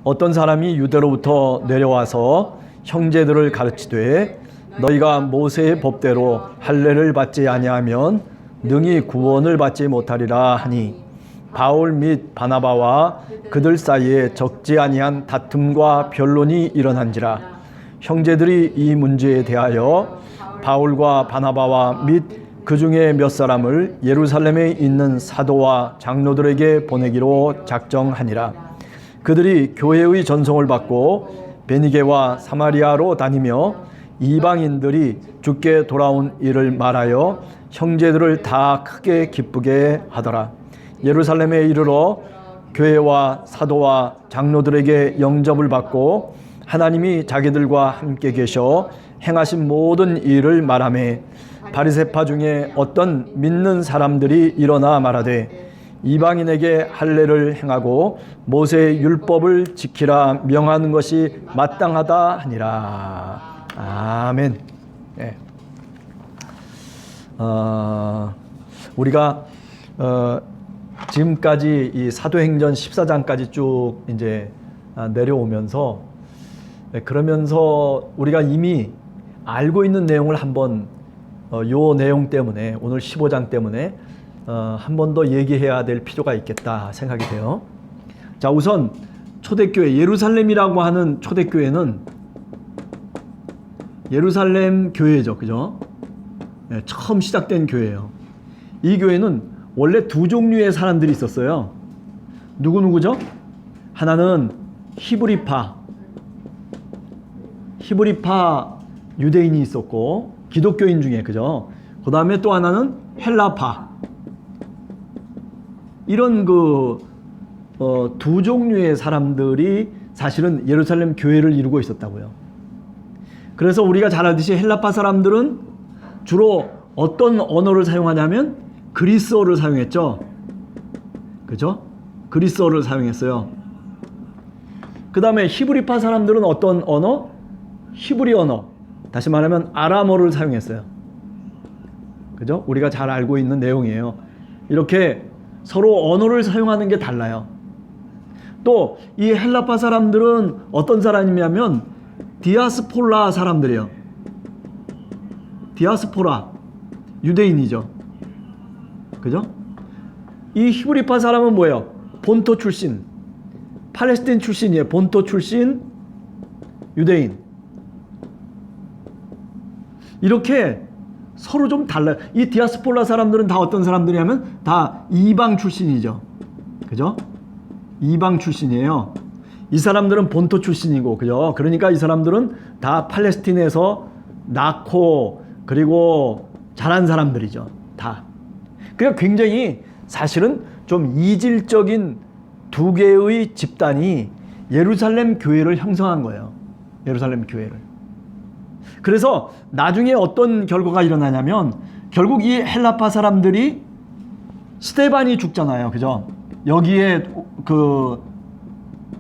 어떤 사람이 유대로부터 내려와서 형제들을 가르치되 너희가 모세의 법대로 할례를 받지 아니하면 능히 구원을 받지 못하리라 하니 바울 및 바나바와 그들 사이에 적지 아니한 다툼과 변론이 일어난지라. 형제들이 이 문제에 대하여 바울과 바나바와 및 그 중에 몇 사람을 예루살렘에 있는 사도와 장로들에게 보내기로 작정하니라. 그들이 교회의 전송을 받고 베니게와 사마리아로 다니며 이방인들이 주께 돌아온 일을 말하여 형제들을 다 크게 기쁘게 하더라. 예루살렘에 이르러 교회와 사도와 장로들에게 영접을 받고 하나님이 자기들과 함께 계셔 행하신 모든 일을 말하며 바리새파 중에 어떤 믿는 사람들이 일어나 말하되 이방인에게 할례를 행하고 모세의 율법을 지키라 명하는 것이 마땅하다 하니라. 아멘. 네. 우리가 지금까지 이 사도행전 14장까지 쭉 이제 내려오면서, 그러면서 우리가 이미 알고 있는 내용을 한번 요 내용 때문에, 오늘 15장 때문에 한 번 더 얘기해야 될 필요가 있겠다 생각이 돼요. 자, 우선 초대교회, 예루살렘이라고 하는 초대교회는 예루살렘 교회죠. 그죠? 네, 처음 시작된 교회예요. 이 교회는 원래 두 종류의 사람들이 있었어요. 누구누구죠? 하나는 히브리파 유대인이 있었고, 기독교인 중에, 그죠? 그 다음에 또 하나는 헬라파. 이런 두 종류의 사람들이 사실은 예루살렘 교회를 이루고 있었다고요. 그래서 우리가 잘 알듯이 헬라파 사람들은 주로 어떤 언어를 사용하냐면 그리스어를 사용했죠. 그죠? 그리스어를 사용했어요. 그 다음에 히브리파 사람들은 어떤 언어? 히브리 언어. 다시 말하면 아람어를 사용했어요. 그죠? 우리가 잘 알고 있는 내용이에요. 이렇게 서로 언어를 사용하는 게 달라요. 또 이 헬라파 사람들은 어떤 사람이냐면 디아스포라 사람들이에요. 디아스포라, 유대인이죠. 그죠? 이 히브리파 사람은 뭐예요? 본토 출신, 팔레스틴 출신이에요. 본토 출신 유대인. 이렇게 서로 좀 달라요. 이 디아스포라 사람들은 다 어떤 사람들이냐면 다 이방 출신이죠. 그죠? 이방 출신이에요. 이 사람들은 본토 출신이고, 그죠? 그러니까 이 사람들은 다 팔레스틴에서 낳고 그리고 자란 사람들이죠. 다. 그러니까 굉장히 사실은 좀 이질적인 두 개의 집단이 예루살렘 교회를 형성한 거예요. 예루살렘 교회를. 그래서 나중에 어떤 결과가 일어나냐면 결국 이 헬라파 사람들이 스데반이 죽잖아요. 그죠? 여기에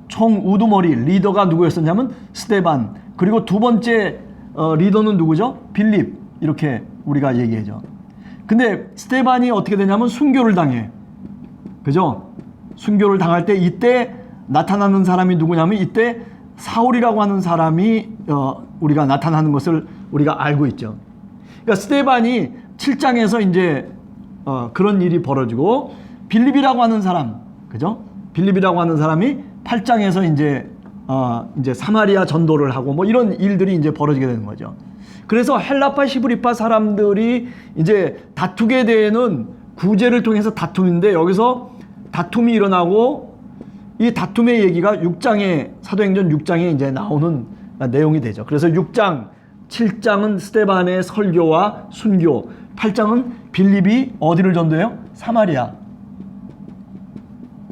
총 우두머리 리더가 누구였었냐면 스데반. 그리고 두 번째 리더는 누구죠? 빌립. 이렇게 우리가 얘기하죠. 근데 스데반이 어떻게 되냐면 순교를 당해. 그죠? 순교를 당할 때 이때 나타나는 사람이 누구냐면 이때 사울이라고 하는 사람이 우리가 나타나는 것을 우리가 알고 있죠. 그러니까 스데반이 7장에서 이제 그런 일이 벌어지고 빌립이라고 하는 사람, 그죠? 빌립이라고 하는 사람이 8장에서 이제 사마리아 전도를 하고 뭐 이런 일들이 이제 벌어지게 되는 거죠. 그래서 헬라파, 히브리파 사람들이 이제 다투게 되는 구제를 통해서 다툼인데 여기서 다툼이 일어나고 이 다툼의 얘기가 6장에 사도행전 6장에 이제 나오는 내용이 되죠. 그래서 6장, 7장은 스데반의 설교와 순교, 8장은 빌립이 어디를 전도해요? 사마리아.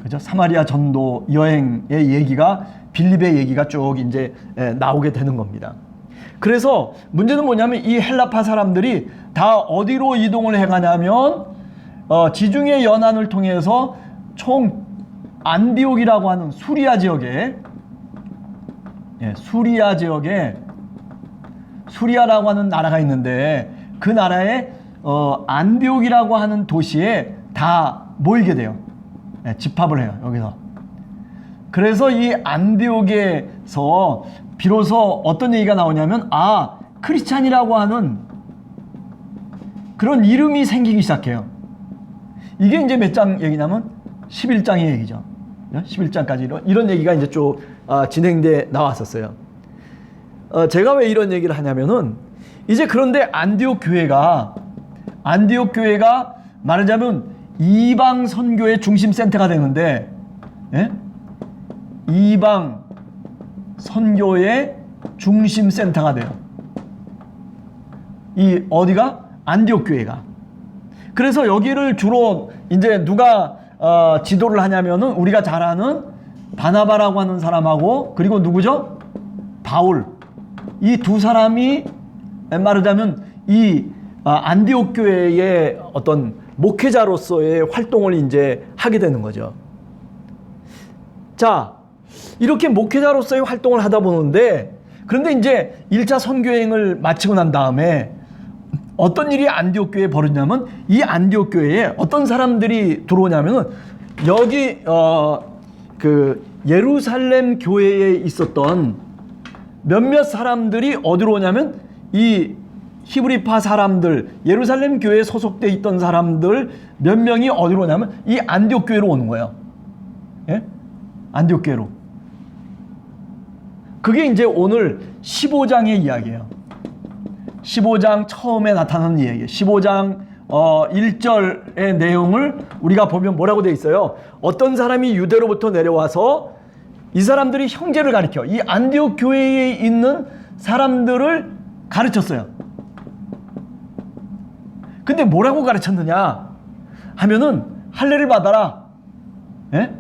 그죠? 사마리아 전도 여행의 얘기가 빌립의 얘기가 쭉 이제 나오게 되는 겁니다. 그래서 문제는 뭐냐면 이 헬라파 사람들이 다 어디로 이동을 해가냐면 지중해 연안을 통해서 총 안디옥이라고 하는 수리아 지역에 수리아라고 하는 나라가 있는데 그 나라에 안디옥이라고 하는 도시에 다 모이게 돼요. 집합을 해요. 여기서 그래서 이 안디옥에서 비로소 어떤 얘기가 나오냐면 크리스찬이라고 하는 그런 이름이 생기기 시작해요. 이게 이제 몇 장 얘기냐면 11장의 얘기죠. 11장까지 이런 얘기가 이제 쭉 진행돼 나왔었어요. 제가 왜 이런 얘기를 하냐면은 이제 그런데 안디옥 교회가 말하자면 이방 선교의 중심 센터가 되는데, 예? 이방 선교의 중심 센터가 돼요. 이 어디가? 안디옥 교회가. 그래서 여기를 주로 이제 누가 지도를 하냐면은 우리가 잘 아는 바나바라고 하는 사람하고 그리고 누구죠? 바울. 이 두 사람이 말하자면 이 안디옥 교회의 어떤 목회자로서의 활동을 이제 하게 되는 거죠. 자, 이렇게 목회자로서의 활동을 하다 보는데, 그런데 이제 1차 선교행을 마치고 난 다음에 어떤 일이 안디옥 교회에 벌어지냐면, 이 안디옥 교회에 어떤 사람들이 들어오냐면은 여기 그 예루살렘 교회에 있었던 몇몇 사람들이 어디로 오냐면 이 히브리파 사람들, 예루살렘 교회에 소속돼 있던 사람들 몇 명이 어디로 오냐면 이 안디옥 교회로 오는 거예요. 예? 안디옥 교회로. 그게 이제 오늘 15장의 이야기예요. 15장 처음에 나타나는 이야기예요. 15장 1절의 내용을 우리가 보면 뭐라고 되어 있어요? 어떤 사람이 유대로부터 내려와서 이 사람들이 형제를 가르쳐, 이 안디옥 교회에 있는 사람들을 가르쳤어요. 근데 뭐라고 가르쳤느냐 하면은 할례를 받아라, 예?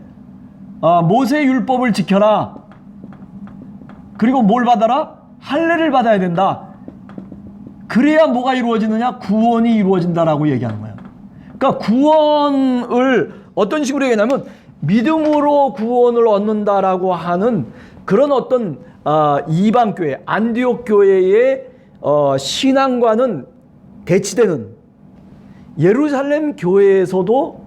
모세 율법을 지켜라, 그리고 뭘 받아라? 할례를 받아야 된다. 그래야 뭐가 이루어지느냐? 구원이 이루어진다라고 얘기하는 거예요. 그러니까 구원을 어떤 식으로 얘기하냐면 믿음으로 구원을 얻는다라고 하는 그런 어떤 이방 교회, 안디옥 교회의 신앙과는 대치되는, 예루살렘 교회에서도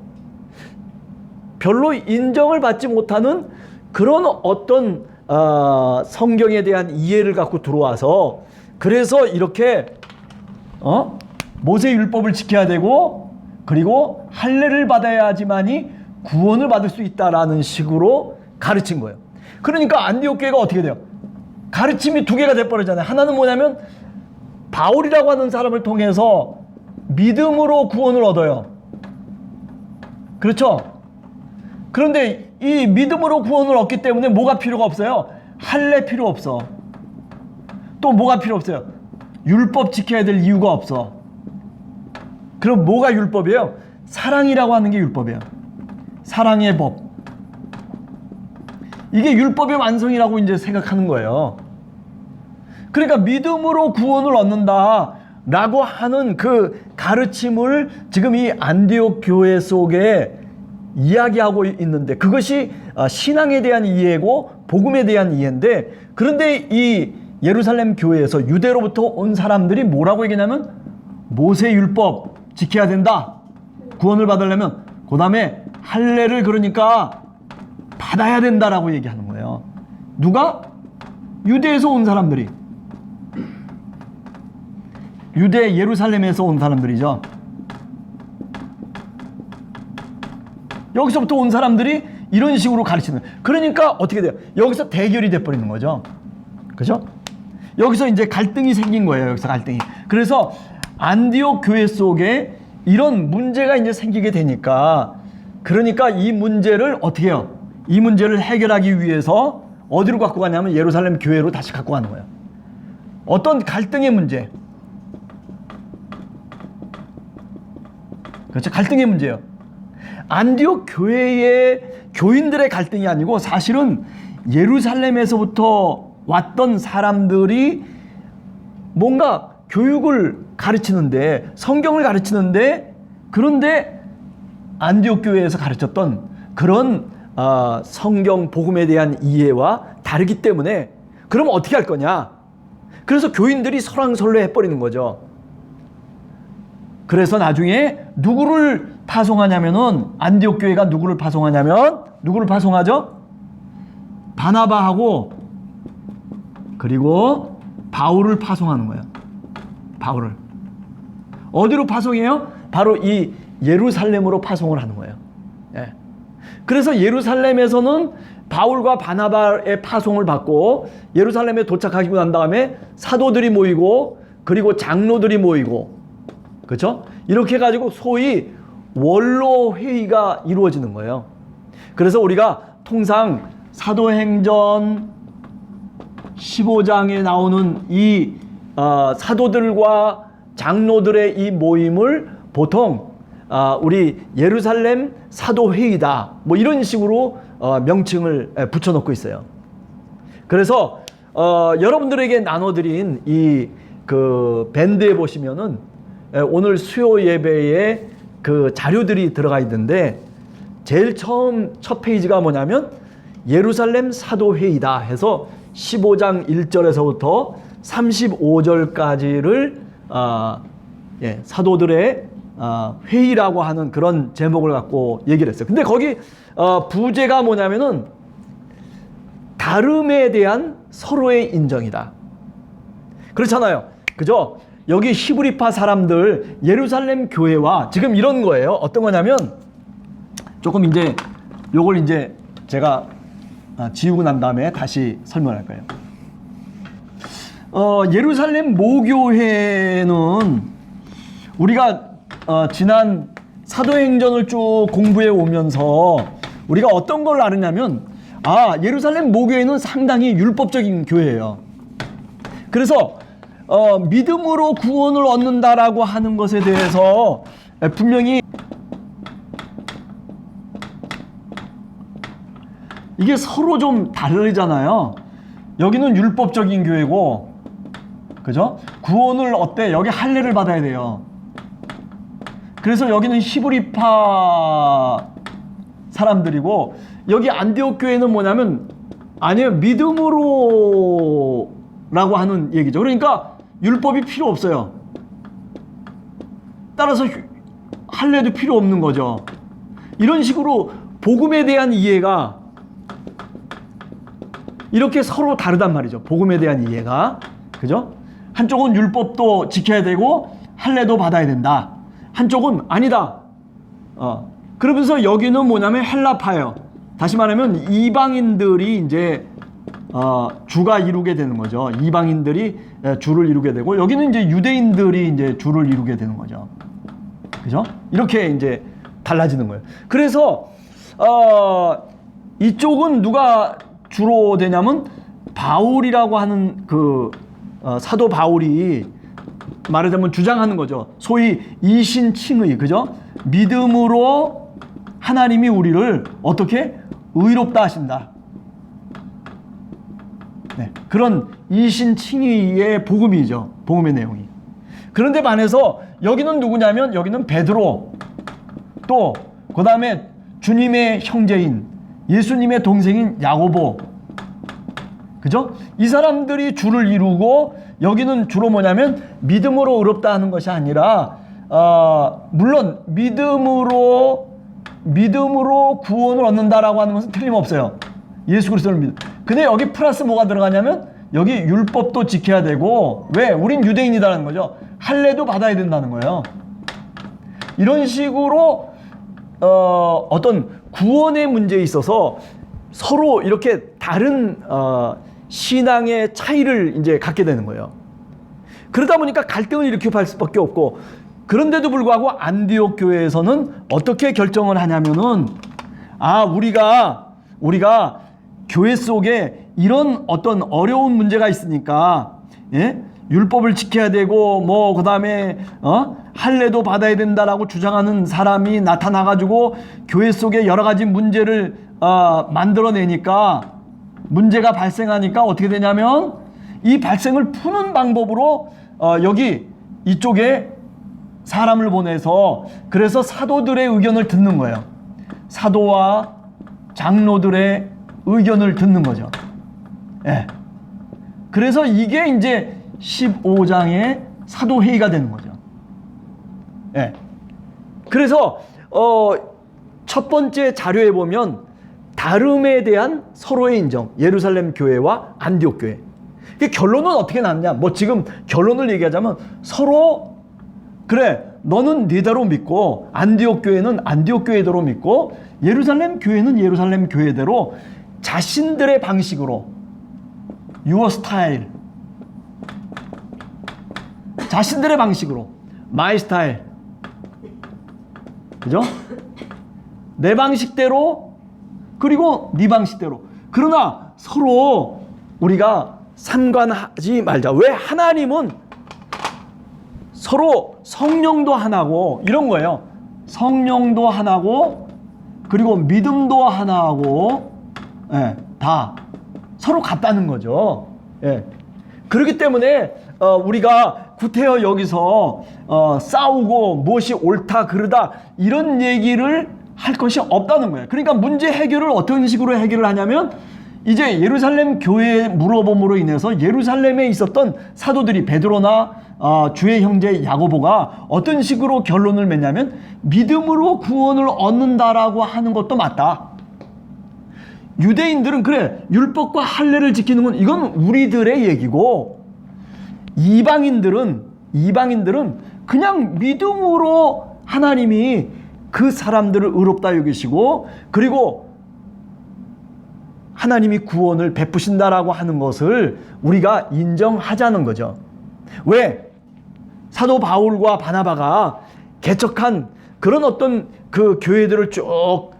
별로 인정을 받지 못하는 그런 어떤 성경에 대한 이해를 갖고 들어와서, 그래서 이렇게 모세 율법을 지켜야 되고 그리고 할례를 받아야지만이 구원을 받을 수 있다라는 식으로 가르친 거예요. 그러니까 안디옥 교회가 어떻게 돼요? 가르침이 두 개가 돼버리잖아요. 하나는 뭐냐면 바울이라고 하는 사람을 통해서 믿음으로 구원을 얻어요. 그렇죠? 그런데 이 믿음으로 구원을 얻기 때문에 뭐가 필요가 없어요? 할례 필요 없어. 또 뭐가 필요 없어요? 율법 지켜야 될 이유가 없어. 그럼 뭐가 율법이에요? 사랑이라고 하는 게 율법이에요. 사랑의 법. 이게 율법의 완성이라고 이제 생각하는 거예요. 그러니까 믿음으로 구원을 얻는다 라고 하는 그 가르침을 지금 이 안디옥 교회 속에 이야기하고 있는데, 그것이 신앙에 대한 이해고 복음에 대한 이해인데, 그런데 이 예루살렘 교회에서 유대로부터 온 사람들이 뭐라고 얘기냐면 모세 율법 지켜야 된다. 구원을 받으려면 그 다음에 할례를 그러니까 받아야 된다라고 얘기하는 거예요. 누가? 유대에서 온 사람들이. 유대 예루살렘에서 온 사람들이죠. 여기서부터 온 사람들이 이런 식으로 가르치는. 그러니까 어떻게 돼요? 여기서 대결이 돼버리는 거죠. 그죠? 여기서 이제 갈등이 생긴 거예요. 여기서 갈등이. 그래서 안디옥 교회 속에 이런 문제가 이제 생기게 되니까, 그러니까 이 문제를 어떻게 해요? 이 문제를 해결하기 위해서 어디로 갖고 가냐면 예루살렘 교회로 다시 갖고 가는 거예요. 어떤 갈등의 문제. 그렇죠? 갈등의 문제예요. 안디옥 교회의 교인들의 갈등이 아니고 사실은 예루살렘에서부터 왔던 사람들이 뭔가 교육을 가르치는데, 성경을 가르치는데, 그런데 안디옥 교회에서 가르쳤던 그런 성경 복음에 대한 이해와 다르기 때문에, 그럼 어떻게 할 거냐? 그래서 교인들이 설왕설래 해버리는 거죠. 그래서 나중에 누구를 파송하냐면은, 안디옥 교회가 누구를 파송하냐면, 누구를 파송하죠? 바나바하고 그리고 바울을 파송하는 거예요. 바울을. 어디로 파송해요? 바로 이 예루살렘으로 파송을 하는 거예요. 예. 그래서 예루살렘에서는 바울과 바나바의 파송을 받고 예루살렘에 도착하고 난 다음에 사도들이 모이고 그리고 장로들이 모이고, 그렇죠? 이렇게 해가지고 소위 원로 회의가 이루어지는 거예요. 그래서 우리가 통상 사도행전 15장에 나오는 이 사도들과 장로들의 이 모임을 보통 우리 예루살렘 사도회의다 뭐 이런 식으로 명칭을 붙여놓고 있어요. 그래서 여러분들에게 나눠드린 이 그 밴드에 보시면은 오늘 수요 예배에 그 자료들이 들어가 있는데 제일 처음 첫 페이지가 뭐냐면 예루살렘 사도회의다 해서 15장 1절에서부터 35절까지를 사도들의 회의라고 하는 그런 제목을 갖고 얘기를 했어요. 근데 거기 부제가 뭐냐면은 다름에 대한 서로의 인정이다. 그렇잖아요. 그죠? 여기 히브리파 사람들 예루살렘 교회와 지금 이런 거예요. 어떤 거냐면 조금 이제 요걸 이제 제가 지우고 난 다음에 다시 설명할 거예요. 예루살렘 모교회는 우리가 지난 사도행전을 쭉 공부해 오면서 우리가 어떤 걸 알았냐면 예루살렘 모교회는 상당히 율법적인 교회예요. 그래서 믿음으로 구원을 얻는다라고 하는 것에 대해서 분명히 이게 서로 좀 다르잖아요. 여기는 율법적인 교회고, 그죠? 구원을 어때? 여기 할례를 받아야 돼요. 그래서 여기는 히브리파 사람들이고, 여기 안디옥 교회는 뭐냐면 아니에요. 믿음으로라고 하는 얘기죠. 그러니까 율법이 필요 없어요. 따라서 할례도 필요 없는 거죠. 이런 식으로 복음에 대한 이해가 이렇게 서로 다르단 말이죠. 복음에 대한 이해가. 그죠? 한쪽은 율법도 지켜야 되고 할례도 받아야 된다. 한쪽은 아니다. 그러면서 여기는 뭐냐면 헬라파예요. 다시 말하면 이방인들이 이제 주가 이루게 되는 거죠. 이방인들이 주를 이루게 되고 여기는 이제 유대인들이 이제 주를 이루게 되는 거죠. 그죠? 이렇게 이제 달라지는 거예요. 그래서 이쪽은 누가 주로 되냐면 바울이라고 하는 그 사도 바울이 말하자면 주장하는 거죠. 소위 이신칭의, 그죠? 믿음으로 하나님이 우리를 어떻게 의롭다 하신다. 네, 그런 이신칭의의 복음이죠. 복음의 내용이. 그런데 반해서 여기는 누구냐면 여기는 베드로, 또 그 다음에 주님의 형제인 예수님의 동생인 야고보, 그죠? 이 사람들이 주를 이루고 여기는 주로 뭐냐면 믿음으로 의롭다 하는 것이 아니라 물론 믿음으로 구원을 얻는다라고 하는 것은 틀림없어요. 예수 그리스도를 믿어. 근데 여기 플러스 뭐가 들어가냐면 여기 율법도 지켜야 되고, 왜? 우린 유대인이라는 거죠. 할례도 받아야 된다는 거예요. 이런 식으로 어떤 구원의 문제에 있어서 서로 이렇게 다른 신앙의 차이를 이제 갖게 되는 거예요. 그러다 보니까 갈등을 일으킬 수밖에 없고, 그런데도 불구하고 안디옥 교회에서는 어떻게 결정을 하냐면은 우리가 교회 속에 이런 어떤 어려운 문제가 있으니까, 예? 율법을 지켜야 되고 뭐 그다음에 할례도 받아야 된다라고 주장하는 사람이 나타나가지고 교회 속에 여러 가지 문제를 만들어내니까, 문제가 발생하니까 어떻게 되냐면 이 발생을 푸는 방법으로 여기 이쪽에 사람을 보내서, 그래서 사도들의 의견을 듣는 거예요. 사도와 장로들의 의견을 듣는 거죠. 예. 그래서 이게 이제 15장의 사도회의가 되는 거죠. 예. 그래서 첫 번째 자료에 보면 다름에 대한 서로의 인정. 예루살렘 교회와 안디옥 교회. 결론은 어떻게 났냐? 뭐 지금 결론을 얘기하자면 서로 그래 너는 네대로 믿고 안디옥 교회는 안디옥 교회대로 믿고 예루살렘 교회는 예루살렘 교회대로 자신들의 방식으로 your style 자신들의 방식으로 my style 그죠? 내 방식대로 그리고 네 방식대로 그러나 서로 우리가 상관하지 말자. 왜? 하나님은 서로 성령도 하나고 이런 거예요. 성령도 하나고 그리고 믿음도 하나고 예, 다 서로 같다는 거죠. 예. 그렇기 때문에 우리가 구태여 여기서 싸우고 무엇이 옳다 그르다 이런 얘기를 할 것이 없다는 거예요. 그러니까 문제 해결을 어떤 식으로 해결을 하냐면 이제 예루살렘 교회의 물어봄으로 인해서 예루살렘에 있었던 사도들이 베드로나 주의 형제 야고보가 어떤 식으로 결론을 맺냐면 믿음으로 구원을 얻는다라고 하는 것도 맞다. 유대인들은 그래 율법과 할례를 지키는 건 이건 우리들의 얘기고 이방인들은 그냥 믿음으로 하나님이 그 사람들을 의롭다 여기시고 그리고 하나님이 구원을 베푸신다라고 하는 것을 우리가 인정하자는 거죠. 왜? 사도 바울과 바나바가 개척한 그런 어떤 그 교회들을 쭉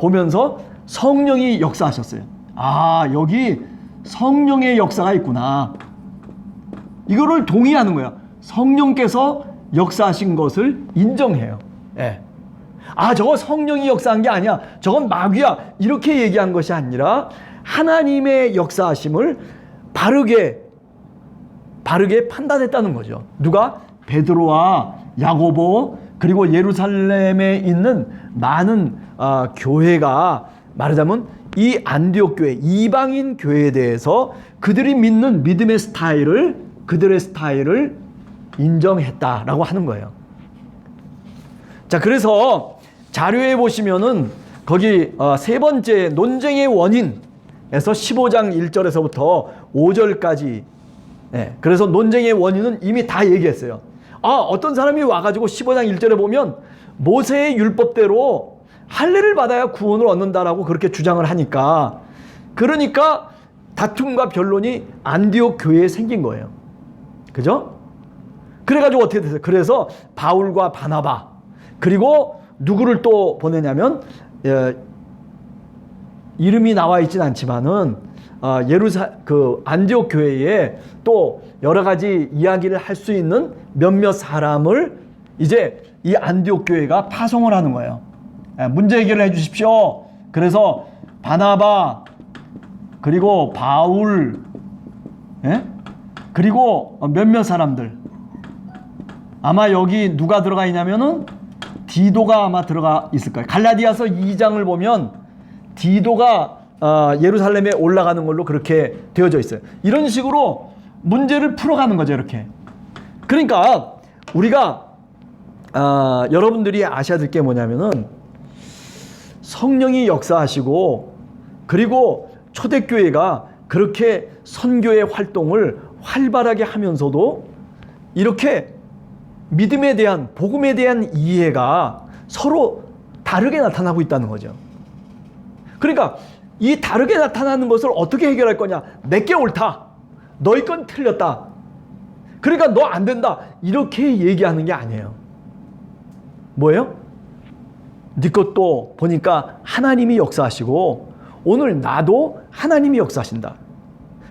보면서 성령이 역사하셨어요. 아, 여기 성령의 역사가 있구나. 이거를 동의하는 거야. 성령께서 역사하신 것을 인정해요. 예. 아, 저거 성령이 역사한 게 아니야. 저건 마귀야. 이렇게 얘기한 것이 아니라 하나님의 역사하심을 바르게 판단했다는 거죠. 누가? 베드로와 야고보 그리고 예루살렘에 있는 많은 교회가 말하자면 이 안디옥 교회, 이방인 교회에 대해서 그들이 믿는 믿음의 그들의 스타일을 인정했다라고 하는 거예요. 자, 그래서 자료에 보시면은 거기 세 번째 논쟁의 원인에서 15장 1절에서부터 5절까지 그래서 논쟁의 원인은 이미 다 얘기했어요. 어떤 사람이 와가지고 15장 1절에 보면 모세의 율법대로 할례를 받아야 구원을 얻는다라고 그렇게 주장을 하니까 그러니까 다툼과 변론이 안디옥 교회에 생긴 거예요. 그죠? 그래가지고 어떻게 됐어요? 그래서 바울과 바나바 그리고 누구를 또 보내냐면 이름이 나와 있진 않지만은 안디옥 교회에 또 여러 가지 이야기를 할 수 있는 몇몇 사람을 이제 이 안디옥 교회가 파송을 하는 거예요. 문제 해결을 해 주십시오. 그래서 바나바 그리고 바울 그리고 몇몇 사람들 아마 여기 누가 들어가 있냐면은 디도가 아마 들어가 있을 거예요. 갈라디아서 2장을 보면 디도가 예루살렘에 올라가는 걸로 그렇게 되어져 있어요. 이런 식으로 문제를 풀어가는 거죠. 이렇게. 그러니까 우리가 여러분들이 아셔야 될 게 뭐냐면은 성령이 역사하시고 그리고 초대교회가 그렇게 선교의 활동을 활발하게 하면서도 이렇게 믿음에 대한 복음에 대한 이해가 서로 다르게 나타나고 있다는 거죠. 그러니까 이 다르게 나타나는 것을 어떻게 해결할 거냐? 내게 옳다. 너희 건 틀렸다. 그러니까 너 안 된다. 이렇게 얘기하는 게 아니에요. 뭐예요? 네 것도 보니까 하나님이 역사하시고 오늘 나도 하나님이 역사하신다.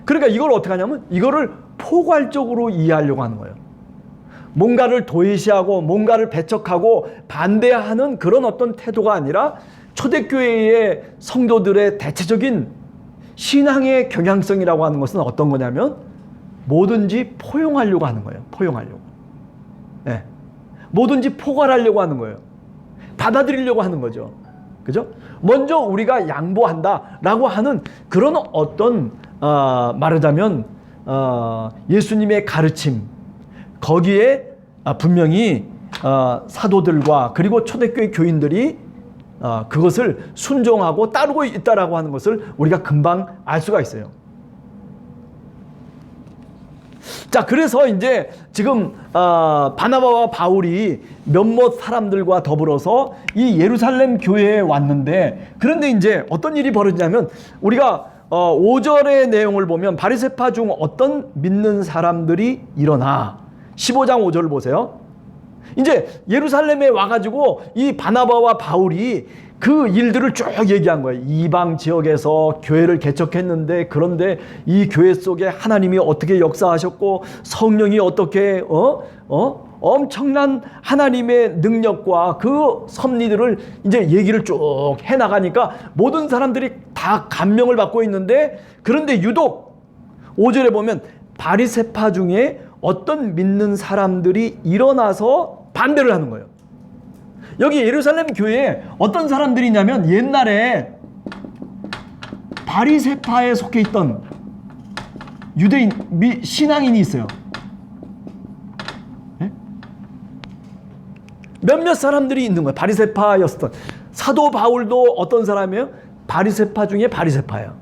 그러니까 이걸 어떻게 하냐면 이거를 포괄적으로 이해하려고 하는 거예요. 뭔가를 도외시하고 뭔가를 배척하고 반대하는 그런 어떤 태도가 아니라 초대교회의 성도들의 대체적인 신앙의 경향성이라고 하는 것은 어떤 거냐면 뭐든지 포용하려고 하는 거예요. 포용하려고. 네. 뭐든지 포괄하려고 하는 거예요. 받아들이려고 하는 거죠. 그죠? 먼저 우리가 양보한다라고 하는 그런 어떤 말하자면 예수님의 가르침 거기에 분명히 사도들과 그리고 초대교회 교인들이 그것을 순종하고 따르고 있다라고 하는 것을 우리가 금방 알 수가 있어요. 자, 그래서 이제 지금 바나바와 바울이 몇몇 사람들과 더불어서 이 예루살렘 교회에 왔는데, 그런데 이제 어떤 일이 벌어지냐면, 우리가 5절의 내용을 보면 바리새파 중 어떤 믿는 사람들이 일어나, 15장 5절을 보세요. 이제 예루살렘에 와가지고 이 바나바와 바울이 그 일들을 쭉 얘기한 거예요. 이방 지역에서 교회를 개척했는데, 그런데 이 교회 속에 하나님이 어떻게 역사하셨고 성령이 어떻게 엄청난 하나님의 능력과 그 섭리들을 이제 얘기를 쭉 해나가니까 모든 사람들이 다 감명을 받고 있는데, 그런데 유독 5절에 보면 바리새파 중에 어떤 믿는 사람들이 일어나서 반대를 하는 거예요. 여기 예루살렘 교회에 어떤 사람들이 있냐면, 옛날에 바리새파에 속해 있던 유대인 신앙인이 있어요. 네? 몇몇 사람들이 있는 거예요. 바리새파였던. 사도 바울도 어떤 사람이에요? 바리새파 중에 바리새파예요.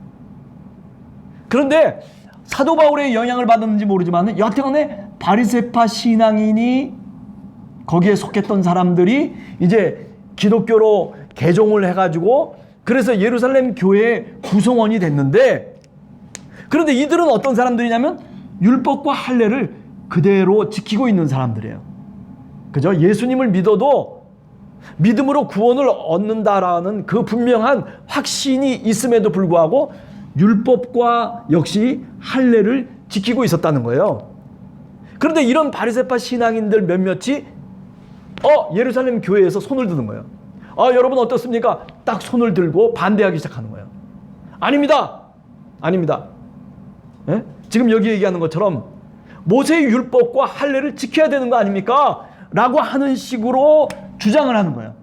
그런데 사도 바울의 영향을 받았는지 모르지만 여태간에 바리새파 신앙인이 거기에 속했던 사람들이 이제 기독교로 개종을 해가지고, 그래서 예루살렘 교회의 구성원이 됐는데, 그런데 이들은 어떤 사람들이냐면 율법과 할례를 그대로 지키고 있는 사람들이에요. 그죠? 예수님을 믿어도 믿음으로 구원을 얻는다라는 그 분명한 확신이 있음에도 불구하고 율법과 역시 할례를 지키고 있었다는 거예요. 그런데 이런 바리새파 신앙인들 몇몇이 예루살렘 교회에서 손을 드는 거예요. 여러분 어떻습니까? 딱 손을 들고 반대하기 시작하는 거예요. 아닙니다. 아닙니다. 예? 지금 여기 얘기하는 것처럼 모세의 율법과 할례를 지켜야 되는 거 아닙니까? 라고 하는 식으로 주장을 하는 거예요.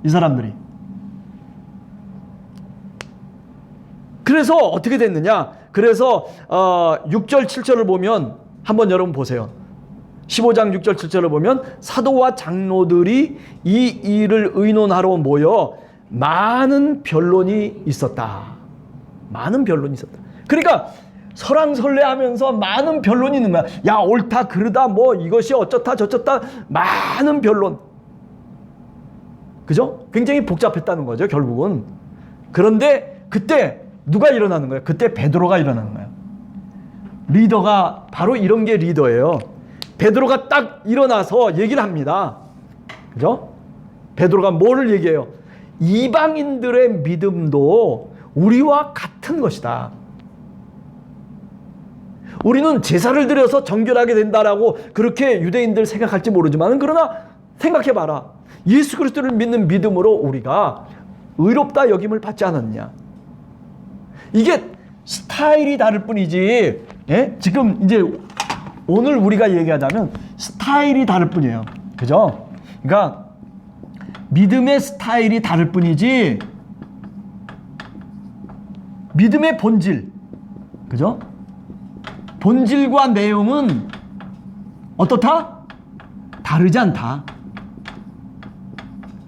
이 사람들이. 그래서 어떻게 됐느냐? 그래서 6절 7절을 보면 한번 여러분 보세요. 15장 6절 7절을 보면 사도와 장로들이 이 일을 의논하러 모여 많은 변론이 있었다. 많은 변론이 있었다. 그러니까 설왕설래하면서 많은 변론이 있는 거야. 야, 옳다 그르다 뭐 이것이 어쩌다 저쩌다 많은 변론. 그죠? 굉장히 복잡했다는 거죠, 결국은. 그런데 그때 누가 일어나는 거예요? 그때 베드로가 일어나는 거예요. 리더가 바로 이런 게 리더예요. 베드로가 딱 일어나서 얘기를 합니다. 그죠? 베드로가 뭐를 얘기해요? 이방인들의 믿음도 우리와 같은 것이다. 우리는 제사를 드려서 정결하게 된다라고 그렇게 유대인들 생각할지 모르지만, 그러나 생각해봐라. 예수 그리스도를 믿는 믿음으로 우리가 의롭다 여김을 받지 않았냐. 이게 스타일이 다를 뿐이지, 예? 지금 이제 오늘 우리가 얘기하자면 스타일이 다를 뿐이에요. 그죠? 그러니까 믿음의 스타일이 다를 뿐이지 믿음의 본질, 그죠? 본질과 내용은 어떻다? 다르지 않다.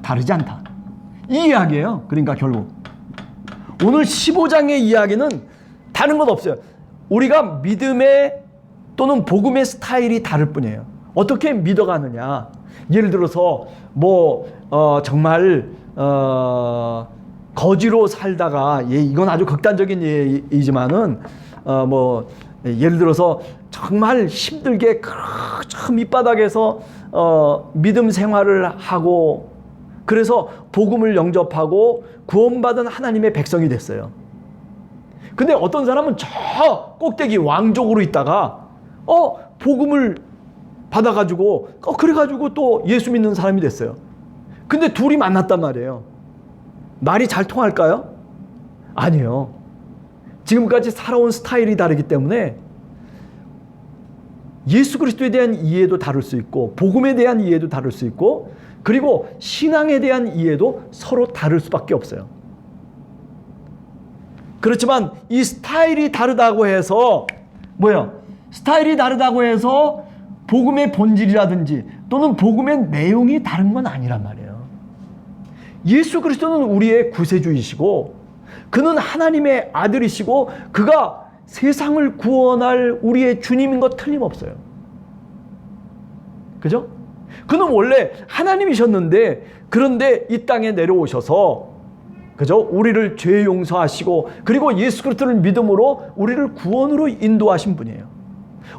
다르지 않다. 이 이야기예요. 그러니까 결국 오늘 15장의 이야기는 다른 것 없어요. 우리가 믿음의 또는 복음의 스타일이 다를 뿐이에요. 어떻게 믿어가느냐. 예를 들어서 정말 거지로 살다가, 이건 아주 극단적인 예이지만은 예를 들어서 정말 힘들게 저 밑바닥에서 믿음 생활을 하고, 그래서 복음을 영접하고 구원받은 하나님의 백성이 됐어요. 근데 어떤 사람은 저 꼭대기 왕족으로 있다가 복음을 받아가지고 그래가지고 또 예수 믿는 사람이 됐어요. 근데 둘이 만났단 말이에요. 말이 잘 통할까요? 아니에요. 지금까지 살아온 스타일이 다르기 때문에 예수 그리스도에 대한 이해도 다를 수 있고, 복음에 대한 이해도 다를 수 있고, 그리고 신앙에 대한 이해도 서로 다를 수밖에 없어요. 그렇지만 이 스타일이 다르다고 해서 스타일이 다르다고 해서 복음의 본질이라든지 또는 복음의 내용이 다른 건 아니란 말이에요. 예수 그리스도는 우리의 구세주이시고 그는 하나님의 아들이시고 그가 세상을 구원할 우리의 주님인 것 틀림없어요. 그죠? 그는 원래 하나님이셨는데 그런데 이 땅에 내려오셔서 그죠? 우리를 죄 용서하시고 그리고 예수 그리스도를 믿음으로 우리를 구원으로 인도하신 분이에요.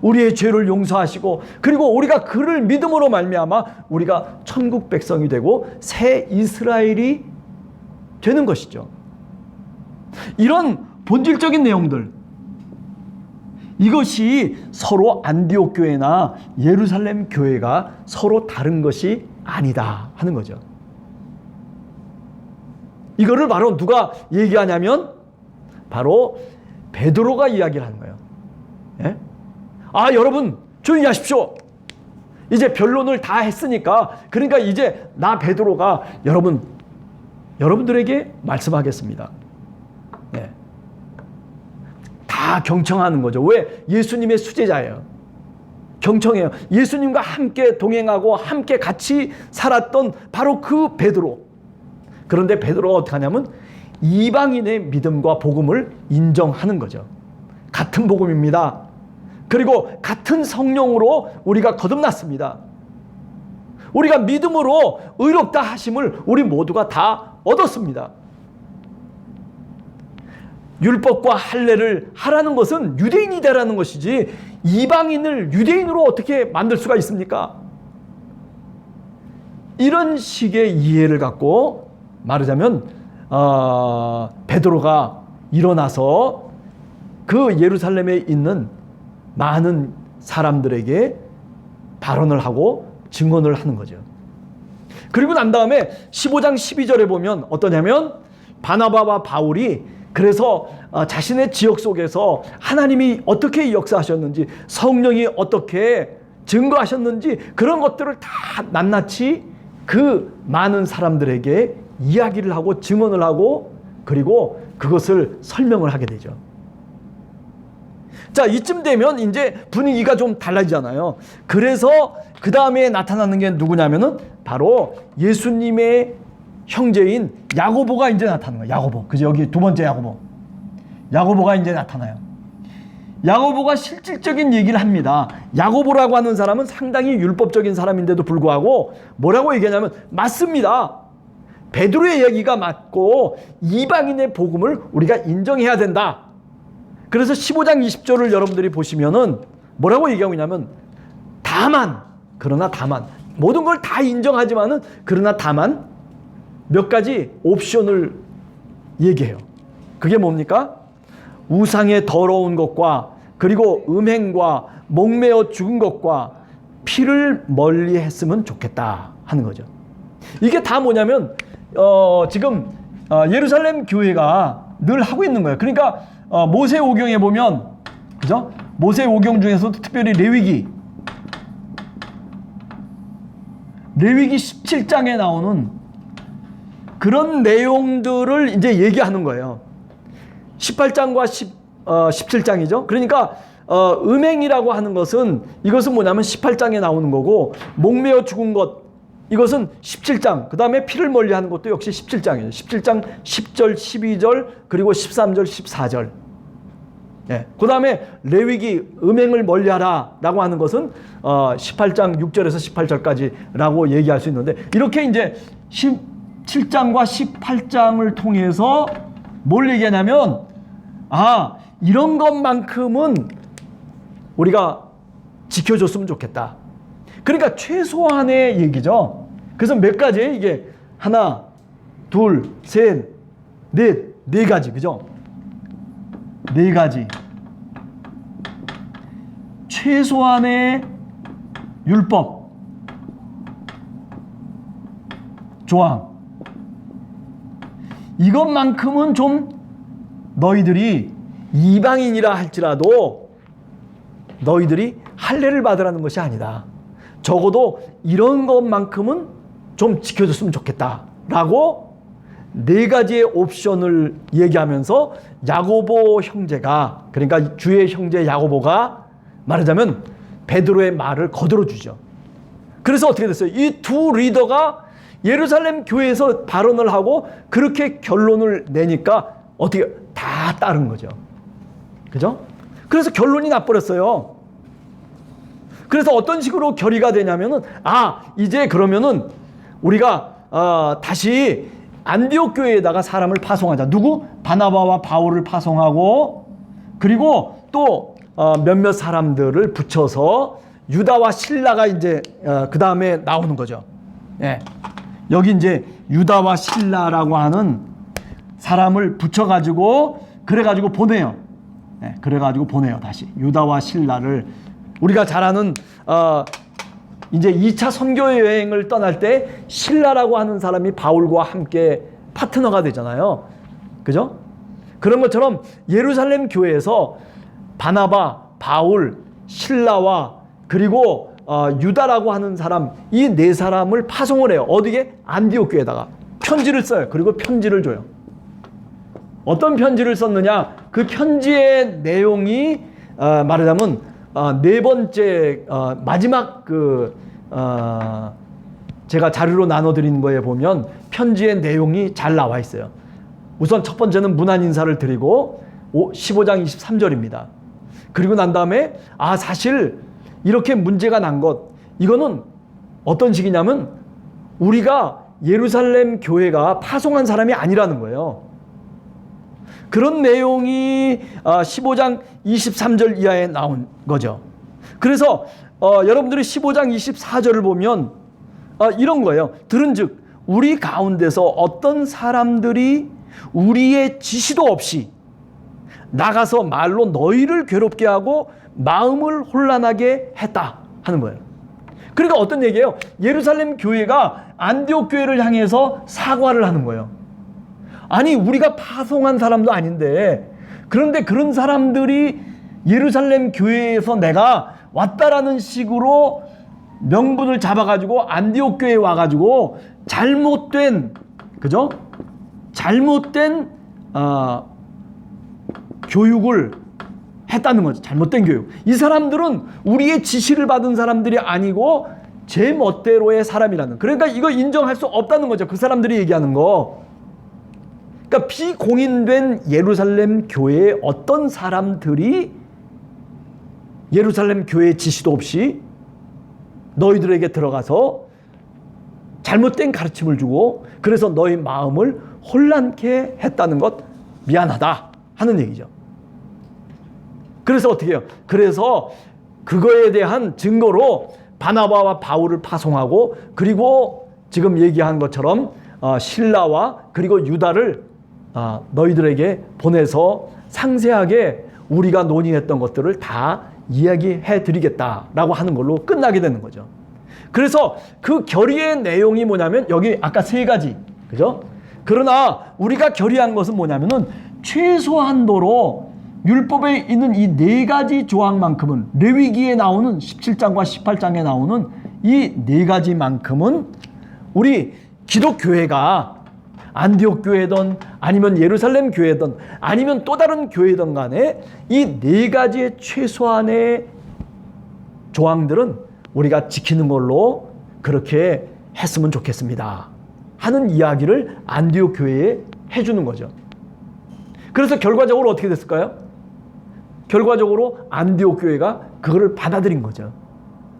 우리의 죄를 용서하시고 그리고 우리가 그를 믿음으로 말미암아 우리가 천국 백성이 되고 새 이스라엘이 되는 것이죠. 이런 본질적인 내용들, 이것이 서로 안디옥 교회나 예루살렘 교회가 서로 다른 것이 아니다 하는 거죠. 이거를 바로 누가 얘기하냐면 바로 베드로가 이야기를 하는 거예요. 예? 아, 여러분 조용히 하십시오. 이제 변론을 다 했으니까 그러니까 이제 나 베드로가 여러분들에게 말씀하겠습니다. 네. 다 경청하는 거죠. 왜? 예수님의 수제자예요. 경청해요. 예수님과 함께 동행하고 함께 같이 살았던 바로 그 베드로. 그런데 베드로가 어떻게 하냐면 이방인의 믿음과 복음을 인정하는 거죠. 같은 복음입니다. 그리고 같은 성령으로 우리가 거듭났습니다. 우리가 믿음으로 의롭다 하심을 우리 모두가 다 얻었습니다. 율법과 할례를 하라는 것은 유대인이 되라는 것이지 이방인을 유대인으로 어떻게 만들 수가 있습니까? 이런 식의 이해를 갖고 말하자면 베드로가 일어나서 그 예루살렘에 있는 많은 사람들에게 발언을 하고 증언을 하는 거죠. 그리고 난 다음에 15장 12절에 보면 어떠냐면 바나바와 바울이 그래서 자신의 지역 속에서 하나님이 어떻게 역사하셨는지 성령이 어떻게 증거하셨는지 그런 것들을 다 낱낱이 그 많은 사람들에게 이야기를 하고 증언을 하고 그리고 그것을 설명을 하게 되죠. 자, 이쯤 되면 이제 분위기가 좀 달라지잖아요. 그래서 그 다음에 나타나는 게 누구냐면은 바로 예수님의 형제인 야고보가 이제 나타나는 거예요. 야고보. 그죠? 여기 두 번째 야고보. 야고보가 이제 나타나요. 야고보가 실질적인 얘기를 합니다. 야고보라고 하는 사람은 상당히 율법적인 사람인데도 불구하고 뭐라고 얘기하냐면 맞습니다. 베드로의 얘기가 맞고 이방인의 복음을 우리가 인정해야 된다. 그래서 15장 20절을 여러분들이 보시면은 뭐라고 얘기하고 있냐면 그러나 다만 모든 걸 다 인정하지만은 그러나 다만 몇 가지 옵션을 얘기해요. 그게 뭡니까? 우상의 더러운 것과 그리고 음행과 목매어 죽은 것과 피를 멀리 했으면 좋겠다 하는 거죠. 이게 다 뭐냐면 지금 예루살렘 교회가 늘 하고 있는 거예요. 그러니까 모세 오경에 보면 그죠? 모세 오경 중에서도 특별히 레위기 17장에 나오는 그런 내용들을 이제 얘기하는 거예요. 18장과 17장이죠. 그러니까 음행이라고 하는 것은 이것은 뭐냐면 18장에 나오는 거고 목매어 죽은 것 이것은 17장 그 다음에 피를 멀리하는 것도 역시 17장이에요. 17장 10절 12절 그리고 13절 14절 예. 그 다음에 레위기 음행을 멀리하라 라고 하는 것은 18장 6절에서 18절까지 라고 얘기할 수 있는데 이렇게 이제 17장과 18장을 통해서 뭘 얘기하냐면 이런 것만큼은 우리가 지켜줬으면 좋겠다. 그러니까 최소한의 얘기죠. 그래서 몇 가지 이게 하나, 둘, 셋, 넷, 네 가지 그죠? 네 가지 최소한의 율법 조항 이것만큼은 좀 너희들이 이방인이라 할지라도 너희들이 할례를 받으라는 것이 아니다. 적어도 이런 것만큼은 좀 지켜줬으면 좋겠다라고 네 가지의 옵션을 얘기하면서 야고보 형제가 그러니까 주의 형제 야고보가 말하자면 베드로의 말을 거들어주죠. 그래서 어떻게 됐어요? 이 두 리더가 예루살렘 교회에서 발언을 하고 그렇게 결론을 내니까 어떻게 다 따른 거죠. 그죠? 그래서 결론이 나버렸어요. 그래서 어떤 식으로 결의가 되냐면은, 이제 그러면은 우리가 다시 안디옥 교회에다가 사람을 파송하자. 누구? 바나바와 바울을 파송하고, 그리고 또 몇몇 사람들을 붙여서 유다와 실라가 이제 그 다음에 나오는 거죠. 예. 여기 이제 유다와 실라라고 하는 사람을 붙여가지고 그래가지고 보내요. 예, 그래가지고 보내요. 다시 유다와 실라를 우리가 잘 아는 이제 2차 선교 여행을 떠날 때 실라라고 하는 사람이 바울과 함께 파트너가 되잖아요. 그죠? 그런 것처럼 예루살렘 교회에서 바나바, 바울, 실라와 그리고 유다라고 하는 사람, 이 네 사람을 파송을 해요. 어디에? 안디옥 교회에다가 편지를 써요. 그리고 편지를 줘요. 어떤 편지를 썼느냐? 그 편지의 내용이 말하자면 네 번째 마지막 제가 자료로 나눠드린 거에 보면 편지의 내용이 잘 나와 있어요. 우선 첫 번째는 문안 인사를 드리고 15장 23절입니다. 그리고 난 다음에 사실 이렇게 문제가 난 것, 이거는 어떤 식이냐면 우리가 예루살렘 교회가 파송한 사람이 아니라는 거예요. 그런 내용이 15장 23절 이하에 나온 거죠. 그래서 여러분들이 15장 24절을 보면 이런 거예요. 들은즉 우리 가운데서 어떤 사람들이 우리의 지시도 없이 나가서 말로 너희를 괴롭게 하고 마음을 혼란하게 했다 하는 거예요. 그러니까 어떤 얘기예요? 예루살렘 교회가 안디옥 교회를 향해서 사과를 하는 거예요. 아니 우리가 파송한 사람도 아닌데, 그런데 그런 사람들이 예루살렘 교회에서 내가 왔다라는 식으로 명분을 잡아가지고 안디옥 교회에 와가지고 잘못된, 그죠? 잘못된 교육을 했다는 거죠. 잘못된 교육. 이 사람들은 우리의 지시를 받은 사람들이 아니고 제 멋대로의 사람이라는. 그러니까 이거 인정할 수 없다는 거죠. 그 사람들이 얘기하는 거. 그러니까 비공인된 예루살렘 교회의 어떤 사람들이 예루살렘 교회의 지시도 없이 너희들에게 들어가서 잘못된 가르침을 주고 그래서 너희 마음을 혼란케 했다는 것, 미안하다 하는 얘기죠. 그래서 어떻게 해요? 그래서 그거에 대한 증거로 바나바와 바울을 파송하고, 그리고 지금 얘기한 것처럼 실라와 그리고 유다를 너희들에게 보내서 상세하게 우리가 논의했던 것들을 다 이야기해 드리겠다라고 하는 걸로 끝나게 되는 거죠. 그래서 그 결의의 내용이 뭐냐면 여기 아까 세 가지, 그죠? 그러나 우리가 결의한 것은 뭐냐면은 최소한도로 율법에 있는 이 네 가지 조항만큼은, 레위기에 나오는 17장과 18장에 나오는 이 네 가지만큼은 우리 기독교회가 안디옥 교회든 아니면 예루살렘 교회든 아니면 또 다른 교회든 간에 이 네 가지의 최소한의 조항들은 우리가 지키는 걸로 그렇게 했으면 좋겠습니다 하는 이야기를 안디옥 교회에 해주는 거죠. 그래서 결과적으로 어떻게 됐을까요? 결과적으로 안디옥 교회가 그거를 받아들인 거죠.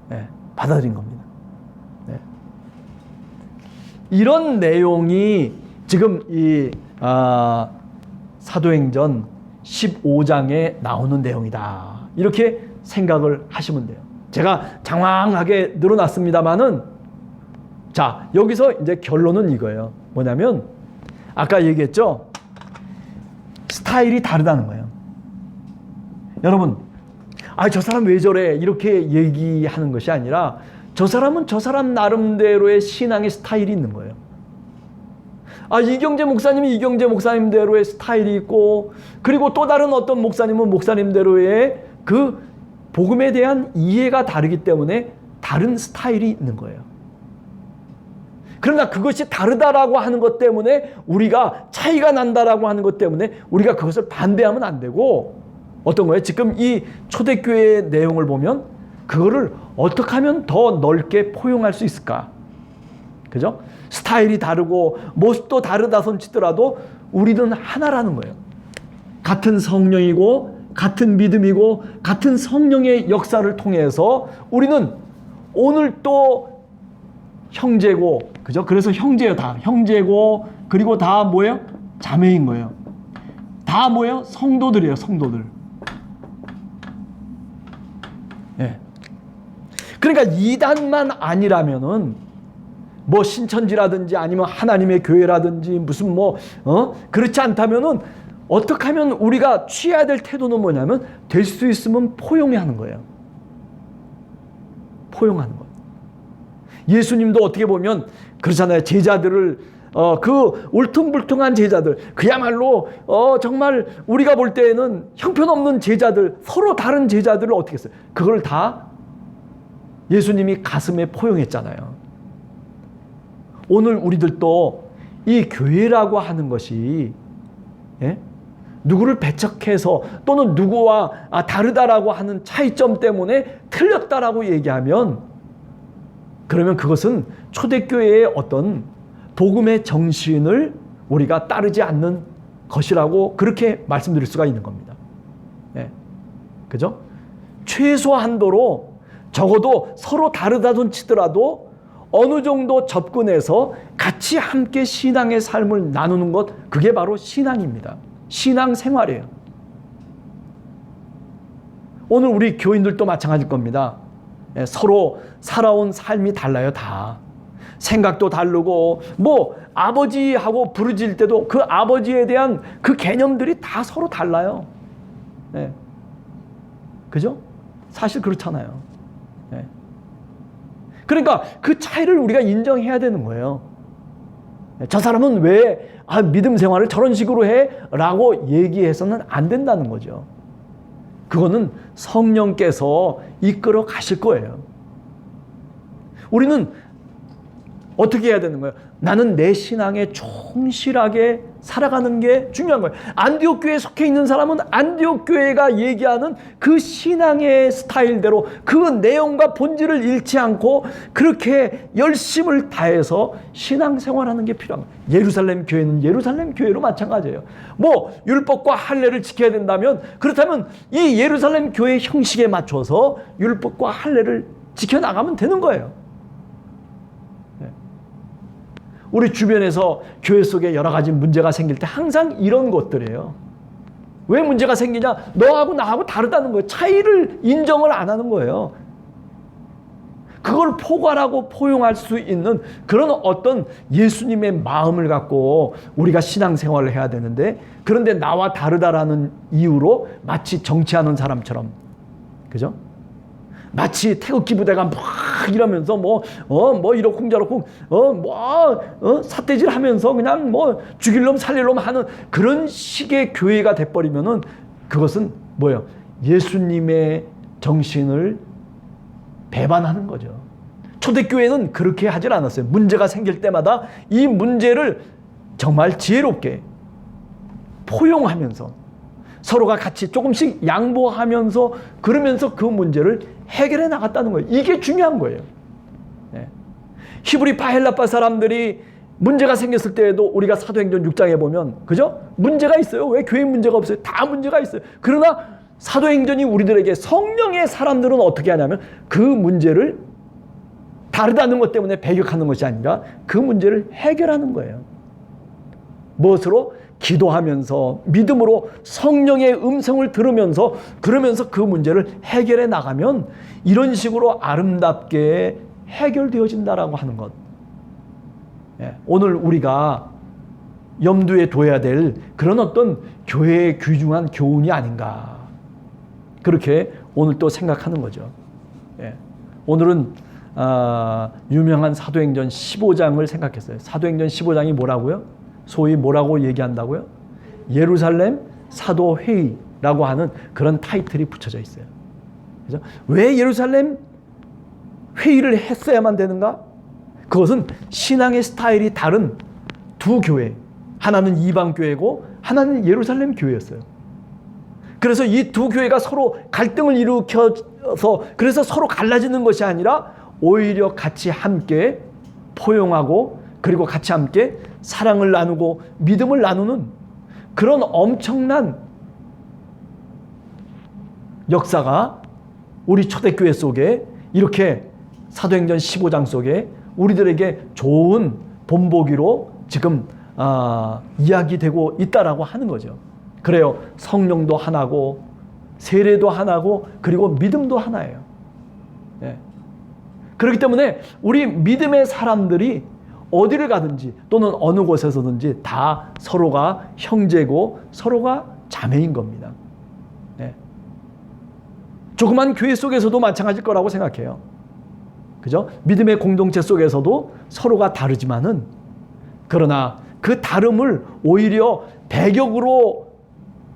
네, 받아들인 겁니다. 네. 이런 내용이 지금 이 사도행전 15장에 나오는 내용이다. 이렇게 생각을 하시면 돼요. 제가 장황하게 늘어났습니다만은, 자, 여기서 이제 결론은 이거예요. 뭐냐면 아까 얘기했죠. 스타일이 다르다는 거예요. 여러분, 저 사람 왜 저래? 이렇게 얘기하는 것이 아니라 저 사람은 저 사람 나름대로의 신앙의 스타일이 있는 거예요. 이경재 목사님이 이경재 목사님대로의 스타일이 있고, 그리고 또 다른 어떤 목사님은 목사님대로의 그 복음에 대한 이해가 다르기 때문에 다른 스타일이 있는 거예요. 그러나 그것이 다르다라고 하는 것 때문에, 우리가 차이가 난다라고 하는 것 때문에 우리가 그것을 반대하면 안 되고, 어떤 거예요? 지금 이 초대교회의 내용을 보면 그거를 어떻게 하면 더 넓게 포용할 수 있을까? 그죠? 스타일이 다르고 모습도 다르다 손치더라도 우리는 하나라는 거예요. 같은 성령이고 같은 믿음이고 같은 성령의 역사를 통해서 우리는 오늘 또 형제고, 그죠? 그래서 형제예요. 다 형제고, 그리고 다 뭐예요? 자매인 거예요. 다 뭐예요? 성도들이에요. 성도들. 예. 그러니까 이단만 아니라면은 뭐 신천지라든지 아니면 하나님의 교회라든지 무슨 그렇지 않다면은 어떻게 하면 우리가 취해야 될 태도는 뭐냐면 될 수 있으면 포용하는 거예요. 포용하는 것. 예수님도 어떻게 보면 그렇잖아요. 제자들을 그 울퉁불퉁한 제자들, 그야말로 정말 우리가 볼 때에는 형편없는 제자들, 서로 다른 제자들을 어떻게 했어요? 그걸 다 예수님이 가슴에 포용했잖아요. 오늘 우리들도 이 교회라고 하는 것이 누구를 배척해서 또는 누구와 다르다라고 하는 차이점 때문에 틀렸다라고 얘기하면, 그러면 그것은 초대교회의 어떤 복음의 정신을 우리가 따르지 않는 것이라고 그렇게 말씀드릴 수가 있는 겁니다. 그죠? 최소한도로 적어도 서로 다르다던 치더라도 어느 정도 접근해서 같이 함께 신앙의 삶을 나누는 것, 그게 바로 신앙입니다. 신앙 생활이에요. 오늘 우리 교인들도 마찬가지일 겁니다. 서로 살아온 삶이 달라요. 다 생각도 다르고 아버지하고 부르질 때도 그 아버지에 대한 그 개념들이 다 서로 달라요. 그죠? 사실 그렇잖아요. 그러니까 그 차이를 우리가 인정해야 되는 거예요. 저 사람은 왜 믿음 생활을 저런 식으로 해? 라고 얘기해서는 안 된다는 거죠. 그거는 성령께서 이끌어 가실 거예요. 우리는 어떻게 해야 되는 거예요? 나는 내 신앙에 충실하게 살아가는 게 중요한 거예요. 안디옥 교회에 속해 있는 사람은 안디옥 교회가 얘기하는 그 신앙의 스타일대로 그 내용과 본질을 잃지 않고 그렇게 열심을 다해서 신앙생활하는 게 필요한 거예요. 예루살렘 교회는 예루살렘 교회로 마찬가지예요. 율법과 할례를 지켜야 된다면, 그렇다면 이 예루살렘 교회 형식에 맞춰서 율법과 할례를 지켜나가면 되는 거예요. 우리 주변에서 교회 속에 여러 가지 문제가 생길 때 항상 이런 것들이에요. 왜 문제가 생기냐? 너하고 나하고 다르다는 거예요. 차이를 인정을 안 하는 거예요. 그걸 포괄하고 포용할 수 있는 그런 어떤 예수님의 마음을 갖고 우리가 신앙생활을 해야 되는데, 그런데 나와 다르다라는 이유로 마치 정치하는 사람처럼, 그죠? 마치 태극기 부대가 막 이러면서 이러쿵저러쿵 삿대질 하면서 그냥 죽일 놈 살릴 놈 하는 그런 식의 교회가 돼버리면은 그것은 뭐예요? 예수님의 정신을 배반하는 거죠. 초대교회는 그렇게 하질 않았어요. 문제가 생길 때마다 이 문제를 정말 지혜롭게 포용하면서 서로가 같이 조금씩 양보하면서 그러면서 그 문제를 해결해 나갔다는 거예요. 이게 중요한 거예요. 히브리 바헬라파 사람들이 문제가 생겼을 때에도 우리가 사도행전 6장에 보면, 그죠? 문제가 있어요. 왜 교회 문제가 없어요? 다 문제가 있어요. 그러나 사도행전이 우리들에게, 성령의 사람들은 어떻게 하냐면 그 문제를 다르다는 것 때문에 배격하는 것이 아니라 그 문제를 해결하는 거예요. 무엇으로? 기도하면서 믿음으로 성령의 음성을 들으면서 그러면서 그 문제를 해결해 나가면 이런 식으로 아름답게 해결되어진다라고 하는 것. 오늘 우리가 염두에 둬야 될 그런 어떤 교회의 귀중한 교훈이 아닌가, 그렇게 오늘 또 생각하는 거죠. 오늘은 유명한 사도행전 15장을 생각했어요. 사도행전 15장이 뭐라고요? 소위 뭐라고 얘기한다고요? 예루살렘 사도회의라고 하는 그런 타이틀이 붙여져 있어요. 그죠? 왜 예루살렘 회의를 했어야만 되는가? 그것은 신앙의 스타일이 다른 두 교회, 하나는 이방 교회고 하나는 예루살렘 교회였어요. 그래서 이 두 교회가 서로 갈등을 일으켜서 그래서 서로 갈라지는 것이 아니라 오히려 같이 함께 포용하고 그리고 같이 함께 사랑을 나누고 믿음을 나누는 그런 엄청난 역사가 우리 초대교회 속에 이렇게 사도행전 15장 속에 우리들에게 좋은 본보기로 지금 이야기되고 있다라고 하는 거죠. 그래요. 성령도 하나고 세례도 하나고 그리고 믿음도 하나예요. 예. 그렇기 때문에 우리 믿음의 사람들이 어디를 가든지 또는 어느 곳에서든지 다 서로가 형제고 서로가 자매인 겁니다. 예. 조그만 교회 속에서도 마찬가지일 거라고 생각해요. 그죠? 믿음의 공동체 속에서도 서로가 다르지만은 그러나 그 다름을 오히려 배격으로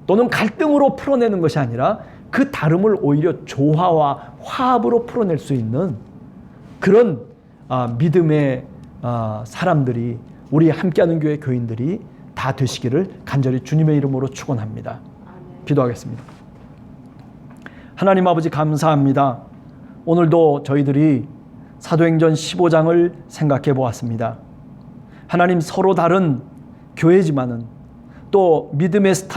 또는 갈등으로 풀어내는 것이 아니라 그 다름을 오히려 조화와 화합으로 풀어낼 수 있는 그런 믿음의 사람들이 우리 함께하는 교회 교인들이 다 되시기를 간절히 주님의 이름으로 축원합니다. 기도하겠습니다. 하나님 아버지 감사합니다. 오늘도 저희들이 사도행전 15장을 생각해 보았습니다. 하나님 서로 다른 교회지만은 또 믿음의 스타